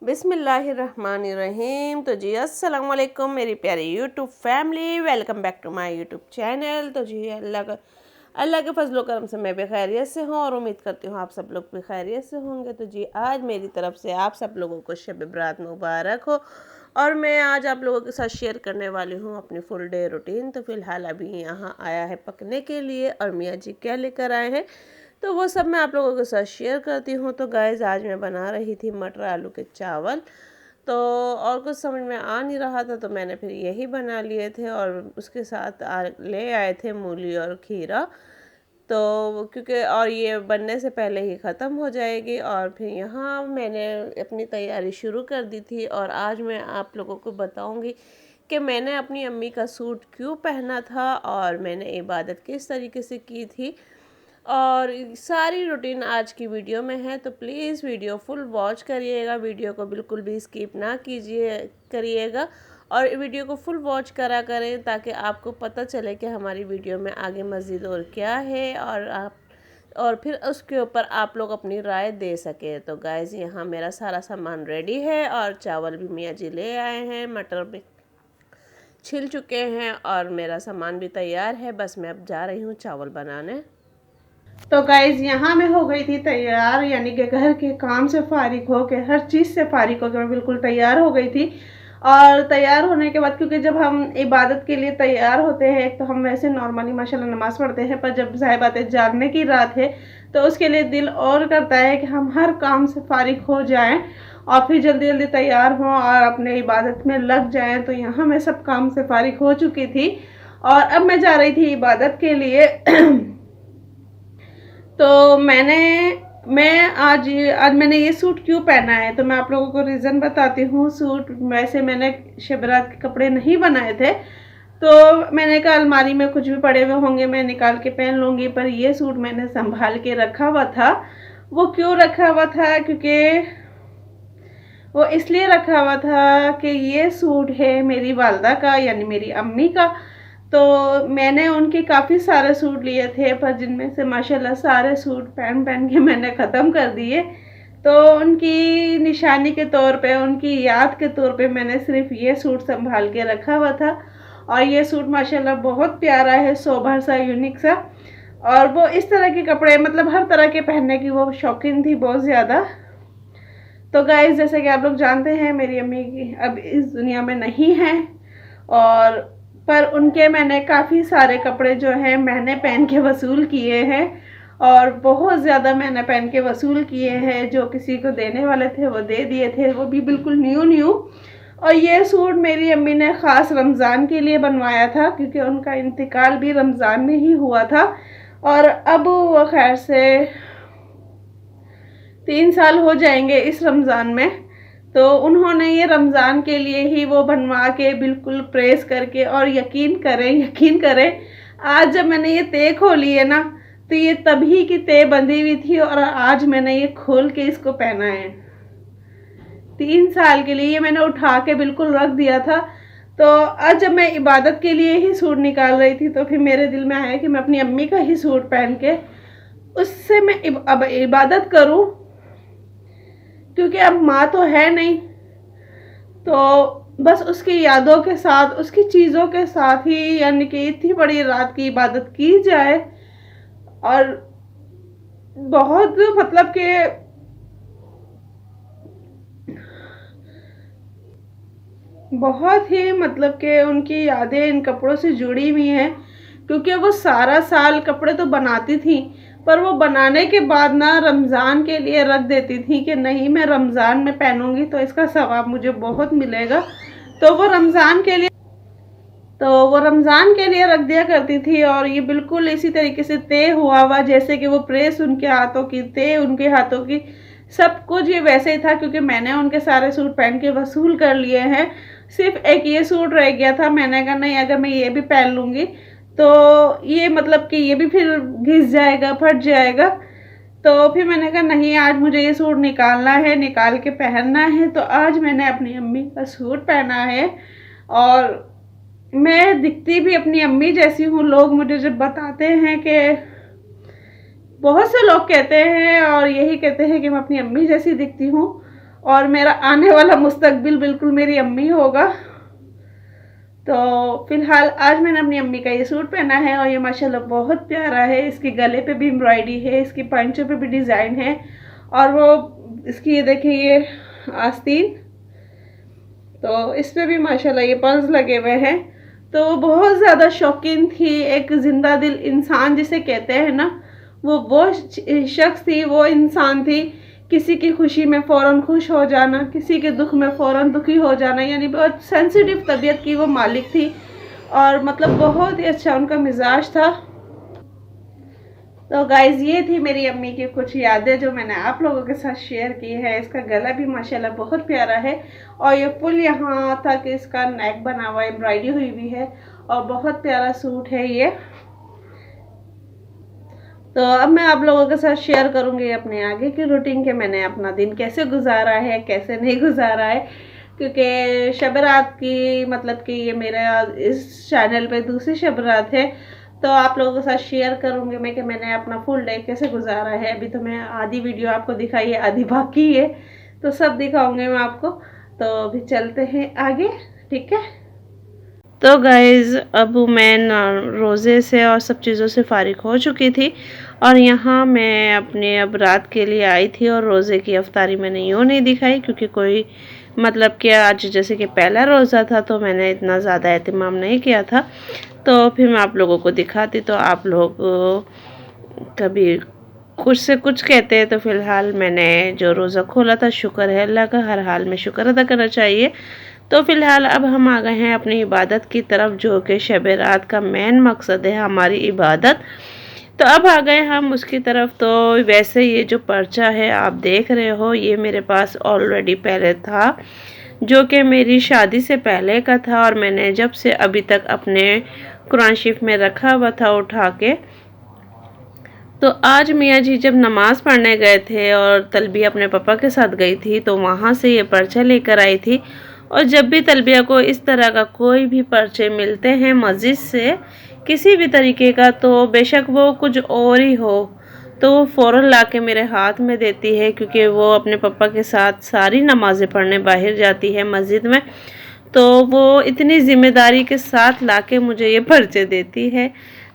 बिस्मिल्लाहिर्रहमानिर्रहीम। तो जी अस्सलाम वालेकुम मेरी प्यारी YouTube family, welcome back to my YouTube channel. तो जी अल्लाह के फजलो करम से मैं भी खैरियत से हूँ और उम्मीद करती हूँ आप सब लोग भी खैरियत से होंगे। तो जी आज मेरी तरफ से आप सब लोगों को शब बरात मुबारक हो और मैं आज आप लोगों के साथ शेयर करने वाली हूँ अपनी फुल डे रूटीन। तो फ़िलहाल अभी यहाँ आया है पकने के लिए और मियाँ जी क्या लेकर आए हैं तो वो सब मैं आप लोगों के साथ शेयर करती हूँ। तो गाइस आज मैं बना रही थी मटर आलू के चावल, तो और कुछ समझ में आ नहीं रहा था तो मैंने फिर यही बना लिए थे और उसके साथ ले आए थे मूली और खीरा। तो क्योंकि और ये बनने से पहले ही ख़त्म हो जाएगी और फिर यहाँ मैंने अपनी तैयारी शुरू कर दी थी। और आज मैं आप लोगों को बताऊँगी कि मैंने अपनी अम्मी का सूट क्यों पहना था और मैंने इबादत किस तरीके से की थी और सारी रूटीन आज की वीडियो में है। तो प्लीज़ वीडियो फुल वॉच करिएगा, वीडियो को बिल्कुल भी स्किप ना करिएगा और वीडियो को फुल वॉच करा करें ताकि आपको पता चले कि हमारी वीडियो में आगे मज़ीद और क्या है और फिर उसके ऊपर आप लोग अपनी राय दे सकें। तो गाइस यहाँ मेरा सारा सामान रेडी है और चावल भी मियाँ जी ले आए हैं, मटर भी छिल चुके हैं और मेरा सामान भी तैयार है। बस मैं अब जा रही हूँ चावल बनाने। तो गाइज यहाँ मैं हो गई थी तैयार, यानी कि घर के काम से फारिग हो के हर चीज़ से फारिग हो के मैं बिल्कुल तैयार हो गई थी। और तैयार होने के बाद क्योंकि जब हम इबादत के लिए तैयार होते हैं एक तो हम वैसे नॉर्मली माशाल्लाह नमाज़ पढ़ते हैं, पर जब ज़ाहिर बात है जागने की रात है तो उसके लिए दिल और करता है कि हम हर काम से फारिग हो जाएं और फिर जल्दी जल्दी तैयार हों और अपने इबादत में लग जाएं। तो यहाँ मैं सब काम से फारिग हो चुकी थी और अब मैं जा रही थी इबादत के लिए। तो मैं आज मैंने ये सूट क्यों पहना है तो मैं आप लोगों को रीज़न बताती हूँ। सूट वैसे मैंने शबरात के कपड़े नहीं बनाए थे, तो मैंने कहा अलमारी में कुछ भी पड़े हुए होंगे मैं निकाल के पहन लूँगी, पर ये सूट मैंने संभाल के रखा हुआ था। वो क्यों रखा हुआ था, क्योंकि वो इसलिए रखा हुआ था कि ये सूट है मेरी वालदा का यानी मेरी अम्मी का। तो मैंने उनके काफ़ी सारे सूट लिए थे पर जिनमें से माशाल्लाह सारे सूट पहन पहन के मैंने ख़त्म कर दिए। तो उनकी निशानी के तौर पे, उनकी याद के तौर पे मैंने सिर्फ ये सूट संभाल के रखा हुआ था। और ये सूट माशाल्लाह बहुत प्यारा है, सोबर सा, यूनिक सा। और वो इस तरह के कपड़े मतलब हर तरह के पहनने की वो शौकीन थी बहुत ज़्यादा। तो गाइस जैसे कि आप लोग जानते हैं मेरी अम्मी की अब इस दुनिया में नहीं है, और पर उनके मैंने काफ़ी सारे कपड़े जो हैं मैंने पहन के वसूल किए हैं और बहुत ज़्यादा मैंने पहन के वसूल किए हैं। जो किसी को देने वाले थे वो दे दिए थे, वो भी बिल्कुल न्यू। और ये सूट मेरी अम्मी ने ख़ास रमज़ान के लिए बनवाया था क्योंकि उनका इंतकाल भी रमज़ान में ही हुआ था और अब वो खैर से 3 साल हो जाएंगे इस रमज़ान में। तो उन्होंने ये रमज़ान के लिए ही वो बनवा के बिल्कुल प्रेस करके, और यकीन करें आज जब मैंने ये तय खोली है ना तो ये तभी की तय बंधी हुई थी और आज मैंने ये खोल के इसको पहना है। 3 साल के लिए ये मैंने उठा के बिल्कुल रख दिया था। तो आज जब मैं इबादत के लिए ही सूट निकाल रही थी तो फिर मेरे दिल में आया कि मैं अपनी अम्मी का ही सूट पहन के उससे मैं अब इबादत करूं, क्योंकि अब माँ तो है नहीं। तो बस उसकी यादों के साथ, उसकी चीज़ों के साथ ही यानी कि इतनी बड़ी रात की इबादत की जाए। और बहुत मतलब कि बहुत ही मतलब कि उनकी यादें इन कपड़ों से जुड़ी हुई हैं, क्योंकि वो सारा साल कपड़े तो बनाती थी पर वो बनाने के बाद ना रमज़ान के लिए रख देती थी कि नहीं मैं रमज़ान में पहनूंगी तो इसका सवाब मुझे बहुत मिलेगा। तो वो रमज़ान के लिए रख दिया करती थी। और ये बिल्कुल इसी तरीके से तय हुआ जैसे कि वो प्रेस उनके हाथों की, तय उनके हाथों की, सब कुछ ये वैसे ही था क्योंकि मैंने उनके सारे सूट पहन के वसूल कर लिए हैं। सिर्फ एक ये सूट रह गया था, मैंने कहा नहीं अगर मैं ये भी पहन लूँगी तो ये मतलब कि ये भी फिर घिस जाएगा, फट जाएगा। तो फिर मैंने कहा नहीं आज मुझे ये सूट निकालना है, निकाल के पहनना है। तो आज मैंने अपनी अम्मी का सूट पहना है और मैं दिखती भी अपनी अम्मी जैसी हूँ। लोग मुझे जब बताते हैं कि बहुत से लोग कहते हैं और यही कहते हैं कि मैं अपनी अम्मी जैसी दिखती हूँ और मेरा आने वाला मुस्तकबिल बिल्कुल मेरी अम्मी होगा। तो फिलहाल आज मैंने अपनी अम्मी का ये सूट पहना है और ये माशाल्लाह बहुत प्यारा है। इसके गले पे भी एम्ब्रॉयडरी है, इसकी पंचों पे भी डिज़ाइन है और वो इसकी ये देखिए ये आस्तीन, तो इस पे भी माशाल्लाह ये पर्ल्स लगे हुए हैं। तो बहुत ज़्यादा शौकीन थी, एक जिंदा दिल इंसान जिसे कहते हैं ना, वो शख्स थी, वो इंसान थी। किसी की खुशी में फ़ौरन खुश हो जाना, किसी के दुख में फ़ौरन दुखी हो जाना, यानी बहुत सेंसिटिव तबीयत की वो मालिक थी और मतलब बहुत ही अच्छा उनका मिजाज था। तो गाइज़ ये थी मेरी अम्मी की कुछ यादें जो मैंने आप लोगों के साथ शेयर की है। इसका गला भी माशाल्लाह बहुत प्यारा है और ये फुल यहाँ तक इसका नेक बना हुआ एम्ब्रॉयडरी हुई हुई है और बहुत प्यारा सूट है ये। तो अब मैं आप लोगों के साथ शेयर करूँगी अपने आगे की रूटीन के मैंने अपना दिन कैसे गुजारा है, कैसे नहीं गुजारा है, क्योंकि शब रात की मतलब कि ये मेरा इस चैनल पे दूसरी शब रात है। तो आप लोगों के साथ शेयर करूँगी मैं कि मैंने अपना फुल डे कैसे गुजारा है। अभी तो मैं आधी वीडियो आपको दिखाई है, आधी बाकी है, तो सब दिखाऊँगी मैं आपको। तो अभी चलते हैं आगे, ठीक है। तो गाइज़ अब मैं रोज़े से और सब चीज़ों से फ़ारिग हो चुकी थी और यहाँ मैं अपने अब रात के लिए आई थी और रोज़े की अफ्तारी मैंने यूँ नहीं दिखाई क्योंकि कोई मतलब कि आज जैसे कि पहला रोज़ा था तो मैंने इतना ज़्यादा एहतमाम नहीं किया था। तो फिर मैं आप लोगों को दिखाती तो आप लोग कभी कुछ से कुछ कहते हैं। तो फ़िलहाल मैंने जो रोज़ा खोला था, शुक्र है अल्लाह का, हर हाल में शुक्र अदा करना चाहिए। तो फ़िलहाल अब हम आ गए हैं अपनी इबादत की तरफ, जो कि शब रात का मेन मकसद है हमारी इबादत। तो अब आ गए हम उसकी तरफ। तो वैसे ये जो पर्चा है आप देख रहे हो, ये मेरे पास ऑलरेडी पहले था, जो कि मेरी शादी से पहले का था और मैंने जब से अभी तक अपने कुरान शरीफ में रखा हुआ था उठा के। तो आज मियाँ जी जब नमाज़ पढ़ने गए थे और तलबिया अपने पापा के साथ गई थी तो वहाँ से ये पर्चा लेकर आई थी। और जब भी तलबिया को इस तरह का कोई भी पर्चे मिलते हैं मस्जिद से किसी भी तरीके का, तो बेशक वो कुछ और ही हो, तो वो फ़ौरन ला के मेरे हाथ में देती है, क्योंकि वो अपने पापा के साथ सारी नमाज़ें पढ़ने बाहर जाती है मस्जिद में। तो वो इतनी ज़िम्मेदारी के साथ ला के मुझे ये पर्चे देती है।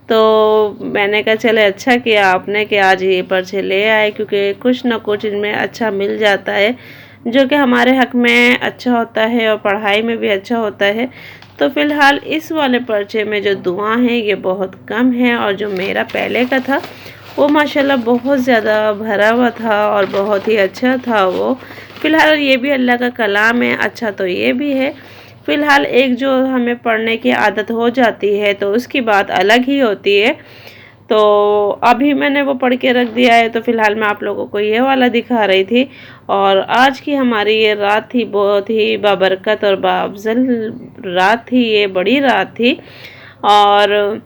तो मैंने कहा चले अच्छा किया आपने कि आज ये पर्चे ले आए, क्योंकि कुछ ना कुछ इनमें अच्छा मिल जाता है जो कि हमारे हक़ में अच्छा होता है और पढ़ाई में भी अच्छा होता है। तो फ़िलहाल इस वाले पर्चे में जो दुआ हैं ये बहुत कम है और जो मेरा पहले का था वो माशाल्लाह बहुत ज़्यादा भरा हुआ था और बहुत ही अच्छा था वो। फ़िलहाल ये भी अल्लाह का कलाम है, अच्छा तो ये भी है। फ़िलहाल एक जो हमें पढ़ने की आदत हो जाती है तो उसकी बात अलग ही होती है। तो अभी मैंने वो पढ़ के रख दिया है। तो फ़िलहाल मैं आप लोगों को ये वाला दिखा रही थी। और आज की हमारी ये रात थी बहुत ही बाबरकत और बाअफ़ज़ल रात थी, ये बड़ी रात थी। और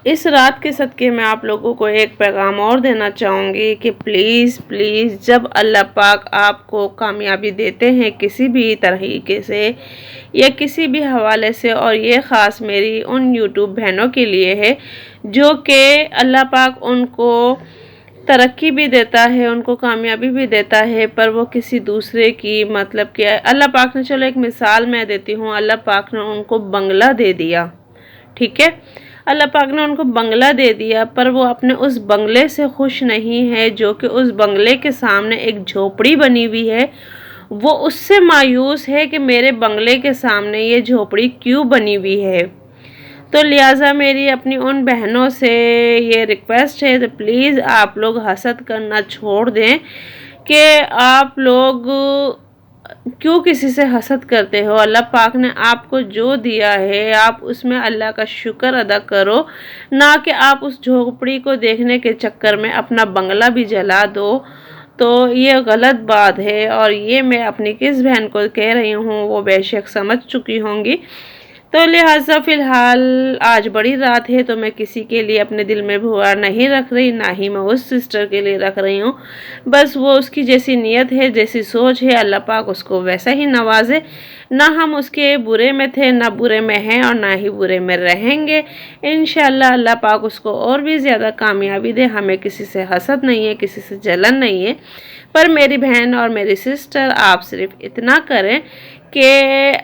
इस रात के सदक़े मैं आप लोगों को एक पैगाम और देना चाहूँगी कि प्लीज़ प्लीज़ जब अल्लाह पाक आपको कामयाबी देते हैं किसी भी तरीके से या किसी भी हवाले से, और ये ख़ास मेरी उन यूट्यूब बहनों के लिए है जो कि अल्लाह पाक उनको तरक्की भी देता है, उनको कामयाबी भी देता है, पर वो किसी दूसरे की मतलब कि अल्लाह पाक ने, चलो एक मिसाल मैं देती हूँ, अल्लाह पाक ने उनको बंगला दे दिया, ठीक है, अल्लाह पाक ने उनको बंगला दे दिया, पर वो अपने उस बंगले से खुश नहीं है, जो कि उस बंगले के सामने एक झोपड़ी बनी हुई है। वो उससे मायूस है कि मेरे बंगले के सामने ये झोपड़ी क्यों बनी हुई है। तो लिहाजा मेरी अपनी उन बहनों से ये रिक्वेस्ट है तो प्लीज़ आप लोग हसद करना छोड़ दें कि आप लोग क्यों किसी से हसद करते हो। अल्लाह पाक ने आपको जो दिया है आप उसमें अल्लाह का शुक्र अदा करो, ना कि आप उस झोपड़ी को देखने के चक्कर में अपना बंगला भी जला दो। तो ये गलत बात है और ये मैं अपनी किस बहन को कह रही हूँ वो बेशक समझ चुकी होंगी। तो लिहाजा फ़िलहाल आज बड़ी रात है तो मैं किसी के लिए अपने दिल में भुआ नहीं रख रही, ना ही मैं उस सिस्टर के लिए रख रही हूँ। बस वो उसकी जैसी नीयत है, जैसी सोच है, अल्लाह पाक उसको वैसा ही नवाजे। ना हम उसके बुरे में थे, ना बुरे में हैं और ना ही बुरे में रहेंगे। इंशाअल्लाह अल्लाह पाक उसको और भी ज़्यादा कामयाबी दे। हमें किसी से हसद नहीं है, किसी से जलन नहीं है, पर मेरी बहन और मेरी सिस्टर, आप सिर्फ इतना करें कि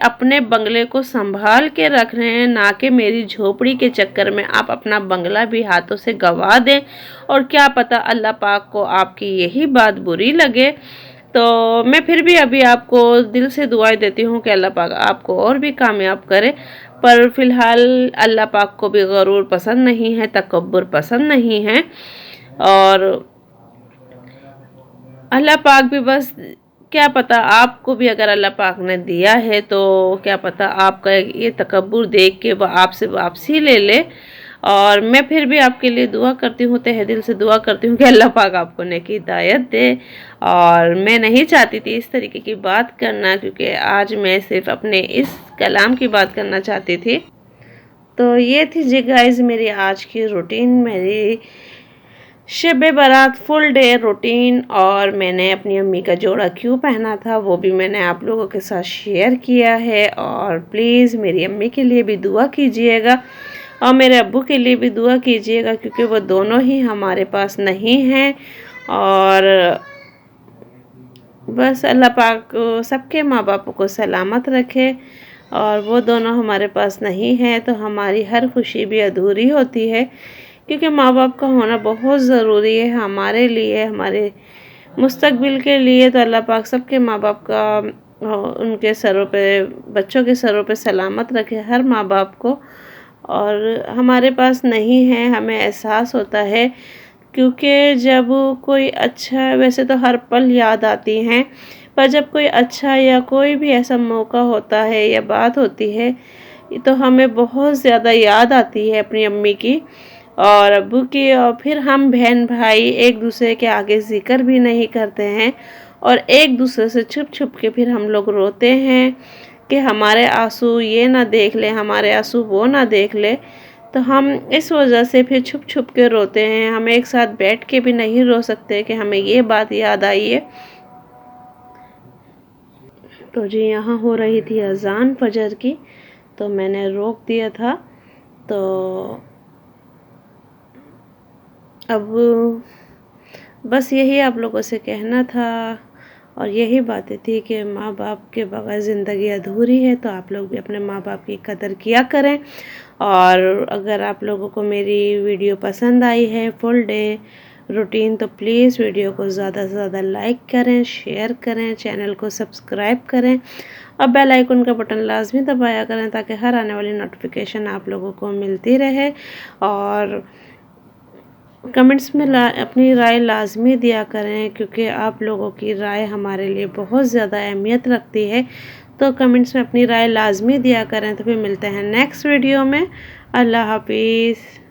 अपने बंगले को संभाल के रख रहे हैं, ना कि मेरी झोपड़ी के चक्कर में आप अपना बंगला भी हाथों से गंवा दें। और क्या पता अल्लाह पाक को आपकी यही बात बुरी लगे। तो मैं फिर भी अभी आपको दिल से दुआएं देती हूँ कि अल्लाह पाक आपको और भी कामयाब करे। पर फ़िलहाल अल्लाह पाक को भी गरूर पसंद नहीं है, तकब्बुर पसंद नहीं है। और अल्लाह पाक भी बस, क्या पता आपको भी अगर अल्लाह पाक ने दिया है तो क्या पता आपका ये तकब्बुर देख के वह आपसे वापसी ले ले। और मैं फिर भी आपके लिए दुआ करती हूँ, तहे दिल से दुआ करती हूँ कि अल्लाह पाक आपको नेकी हिदायत दे। और मैं नहीं चाहती थी इस तरीके की बात करना, क्योंकि आज मैं सिर्फ अपने इस कलाम की बात करना चाहती थी। तो ये थी जी गाइस मेरी आज की रूटीन, मेरी शब बारात फुल डे रूटीन। और मैंने अपनी अम्मी का जोड़ा क्यों पहना था वो भी मैंने आप लोगों के साथ शेयर किया है। और प्लीज़ मेरी अम्मी के लिए भी दुआ कीजिएगा और मेरे अब्बू के लिए भी दुआ कीजिएगा, क्योंकि वो दोनों ही हमारे पास नहीं हैं। और बस अल्लाह पाक सबके माँ बाप को सलामत रखे। और वो दोनों हमारे पास नहीं हैं तो हमारी हर खुशी भी अधूरी होती है, क्योंकि माँ बाप का होना बहुत ज़रूरी है हमारे लिए, हमारे मुस्तकबिल के लिए। तो अल्लाह पाक सबके माँ बाप का उनके सरों पे, बच्चों के सरों पे सलामत रखे, हर माँ बाप को। और हमारे पास नहीं है, हमें एहसास होता है, क्योंकि जब कोई अच्छा, वैसे तो हर पल याद आती हैं, पर जब कोई अच्छा या कोई भी ऐसा मौका होता है या बात होती है तो हमें बहुत ज़्यादा याद आती है अपनी अम्मी की और अब्बू की। और फिर हम बहन भाई एक दूसरे के आगे जिक्र भी नहीं करते हैं और एक दूसरे से छुप छुप के फिर हम लोग रोते हैं कि हमारे आंसू ये ना देख ले, हमारे आंसू वो ना देख ले। तो हम इस वजह से फिर छुप छुप के रोते हैं। हम एक साथ बैठ के भी नहीं रो सकते कि हमें ये बात याद आई है। तो जी यहाँ हो रही थी अज़ान फजर की, तो मैंने रोक दिया था। तो अब बस यही आप लोगों से कहना था और यही बातें थी कि माँ बाप के बगैर ज़िंदगी अधूरी है। तो आप लोग भी अपने माँ बाप की कदर किया करें। और अगर आप लोगों को मेरी वीडियो पसंद आई है फुल डे रूटीन, तो प्लीज़ वीडियो को ज़्यादा से ज़्यादा लाइक करें, शेयर करें, चैनल को सब्सक्राइब करें और बेल आइकन का बटन लाजमी दबाया करें, ताकि हर आने वाली नोटिफिकेशन आप लोगों को मिलती रहे। और कमेंट्स में अपनी राय लाजमी दिया करें, क्योंकि आप लोगों की राय हमारे लिए बहुत ज़्यादा अहमियत रखती है। तो कमेंट्स में अपनी राय लाजमी दिया करें। तो फिर मिलते हैं नेक्स्ट वीडियो में। अल्लाह हाफिज़।